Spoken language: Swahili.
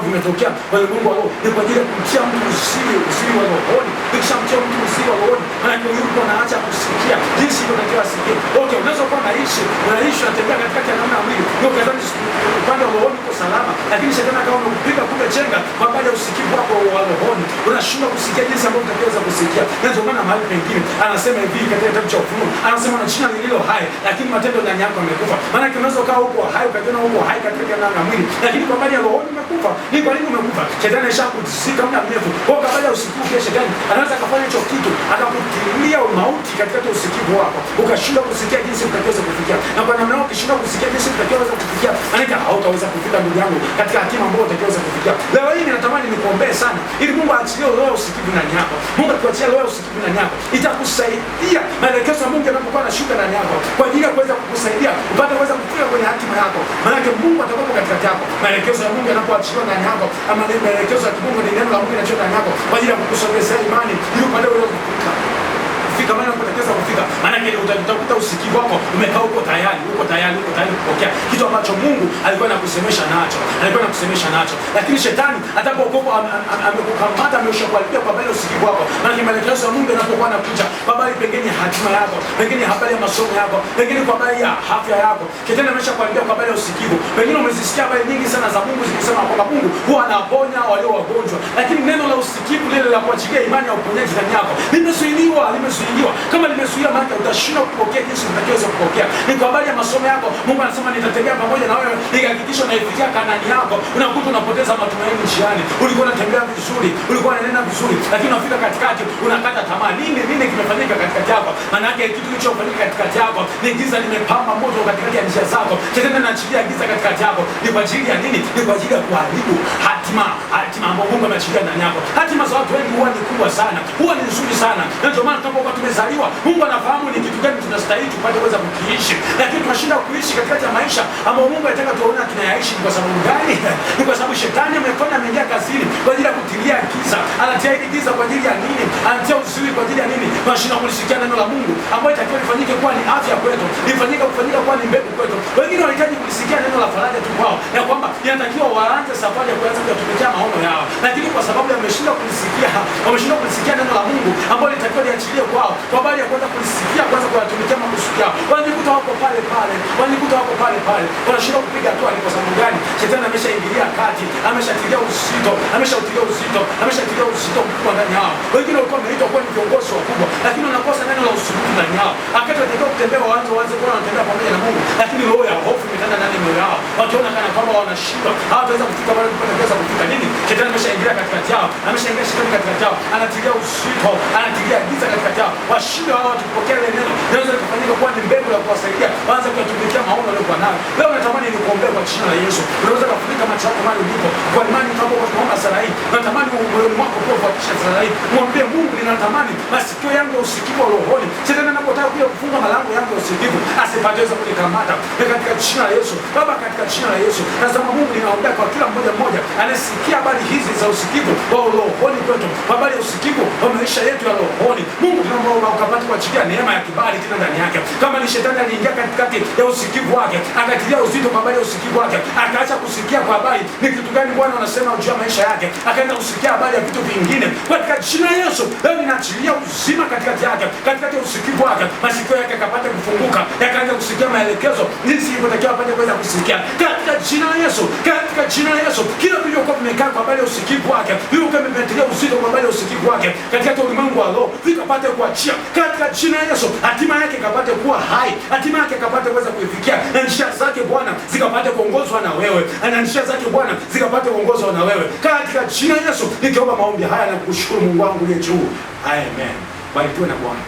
vimetokea kwa ulimwengu wa roho ni kwa ajili ya kumtia mtu usiri wa rohoni. Nikishamtia mtu usiri wa rohoni, maana yake yuko anaacha kusikia jinsi inavyotakiwa asikie. Okay, unaweza kuwa unaishi unatembea katikati ya namna ya mwili, ndio kadhani upande wa rohoni uko salama, lakini shetani akawa anakupiga kumbe chenga kwa baada ya usikivu wako wa rohoni, unashindwa kusikia jinsi ambavyo unatakiwa kusikia. Na ndio maana mahali pengine anasema hivi katika kitabu cha Ufunuo, anasema na jina lililo hai lakini matendo ndani yako yamekufa. Maana yake unaweza ukawa huko hai ukajiona huko hai katika namna ya mwili, lakini kwa baada ya rohoni umekufa. Ni kwa nini umekufa? Shetani ameshakuzika muda mrefu. Kwa baada ya usikivu pia shetani anaweza kufanya hicho kitu, akakutilia mauti katika usikivu wako, ukashindwa kusikia jinsi unatakiwa kufikia. Na kwa namna hiyo ukishindwa kusikia jinsi unatakiwa kufikia, maana yake hautaweza kufika ndugu yangu katika hatima ambayo unatakiwa kufikia. Leo hii ninatamani nikuombee sana ili Mungu aachilie roho ya usikivu ndani yako. Mungu atuachie roho ya usikivu ndani yako. Itakusaidia maelekezo ya Mungu yanapokuwa yanashuka ndani yako kwa ajili ya kuweza kukusaidia upate kuweza kufika kwenye hatima yako. Maana yake Mungu atakuwa katikati yako. Maelekezo ya Mungu yanapoachiliwa ndani yako, ama maelekezo ya Mungu ni neno la Mungu linachota ndani yako kwa ajili ya kukusogezea imani ili upate kuweza kufika maana unapoteza kufika. Maana yake utakuta usikivu wako umekaa uko tayari kupokea kitu ambacho Mungu alikuwa anakusemesha nacho. Lakini shetani atakapokuwa amekukamata ameshakualipia kwa habari usikivu wako, maana yake maelekezo ya Mungu yanapokuwa yanakuja kwa habari pengine hatima yako, pengine habari ya masomo yako, pengine kwa habari ya afya yako, shetani ameshakualipia kwa habari ya usikivu. Pengine umezisikia habari nyingi sana za Mungu zikisema kwamba Mungu huwa anaponya walio wagonjwa, lakini neno la usikivu lile la kuachilia imani ya uponyaji ndani yako limezuiliwa. Kama limezuia, maana utashindwa kupokea jinsi unatakiwa kupokea. Ni kwa habari ya masomo yako, Mungu anasema nitatembea pamoja na wewe, nikahakikisha unaifikia Kanaani yako. Unakuta unapoteza matumaini njiani. Ulikuwa unatembea vizuri, ulikuwa unanena vizuri, lakini unafika katikati unakata tamaa. Nini kimefanyika katikati yako? Maana yake kitu kilichofanyika katikati yako ni giza limepamba moto katikati ya njia zako. Shetani anaachilia giza katikati yako. Ni kwa ajili ya nini? Ni kwa ajili ya kuharibu hatima ambayo Mungu ameachilia ndani yako. Hatima za watu wengi huwa ni kubwa sana, huwa ni nzuri sana. Na ndio maana tunapokuwa tumezaliwa, Mungu anafahamu ni kitu gani tunastahili tupate kuweza kukiishi, lakini tunashinda kuishi katikati ya maisha ambayo Mungu anataka tuone tunayaishi. Kwa sababu gani? Ni kwa sababu shetani ameingia kazini kwa ajili ya kutilia giza. Anatia hili giza kwa ajili ya nini? Anatia uziwi kwa ajili ya nini? Tunashinda kulisikia neno la Mungu ambayo itakiwa lifanyike kuwa ni afya kwetu, kufanyika kuwa ni mbegu kwetu. Wengine wanahitaji kulisikia neno la faraja tu kwao, ya kwamba inatakiwa waanze safari ya kuanza kutumikia maono yao, lakini kwa sababu wameshindwa kulisikia neno la Mungu ambayo litakiwa liachilie kwao kwa habari ya kuanza kulisikia, kuanza kuyatumikia makusudi yao, wanajikuta wako pale, wanashindwa kupiga hatua. Ni kwa sababu gani? Shetani ameshaingilia kati, ameshatilia uzito mkubwa ndani yao. Wengine walikuwa wameitwa kuwa ni viongozi wakubwa, lakini wanakosa neno la usubutu ndani yao. Akati watakiwa kutembea waanze kuwa wanatembea pamoja na Mungu, lakini roho ya hofu imetanda ndani ya mioyo yao, wakiona kana kwamba wanashindwa, hawataweza kufika pale wanapotaka kufika. Nini? Shetani ameshaingilia katikati yao, anatilia uzito, anatilia giza katikati yao. Washinde hao watu kupokea ile neno, naweza kufanyika kuwa ni mbegu ya kuwasaidia waanze kuyatumikia maono waliokuwa nayo. Leo natamani nikuombee kwa jina la Yesu. Unaweza kufunika macho yako mahali ulipo kwa imani, tunapoomba sala hii. Natamani moyo wako kwa kufuatisha sala hii, mwambie Mungu, ninatamani masikio yangu ya usikivu wa rohoni, shetani anapotaka kuja kufunga malango yangu ya usikivu asipateze kunikamata, katika jina la Yesu. Baba, katika jina la Yesu, nasema Mungu, ninaombea kwa kila mmoja anasikia habari hizi za usikivu wa rohoni kwetu, habari ya usikivu wa maisha yetu ya rohoni. Mungu, tunaomba ukapate kuachilia neema ya kibali tena ndani yake. Kama ni shetani aliingia katikati ya usikivu wake, akatilia uzito kwa habari ya usikivu wake, akaacha kusikia kwa habari ni kitu gani Bwana anasema juu ya maisha yake, akaenda kusikia habari ya vitu vingine, katika jina la Yesu leo ninaachilia uzima katikati yake, katikati ya usikivu wake, masikio yake akapata kufunguka, yakaanza kusikia maelekezo jinsi ilivyotakiwa apate kuweza kusikia, katika jina la Yesu, katika jina la Yesu. Kila vilivyokuwa vimekaa kwa habari ya usikivu wake, vilivyokuwa vimetilia uzito kwa habari ya usikivu wake katika ulimwengu wa roho, vikapate kuachia katika jina la Yesu. Hatima yake ikapate kuwa hai, hatima yake ikapate kuweza kuifikia, na njia zake Bwana zikapate kuongozwa na wewe, na njia zake Bwana zikapate kuongozwa na wewe katika jina la Yesu. Nikiomba maombi haya na kushukuru Mungu wangu aliye juu. Amen. Barikiwe na Bwana.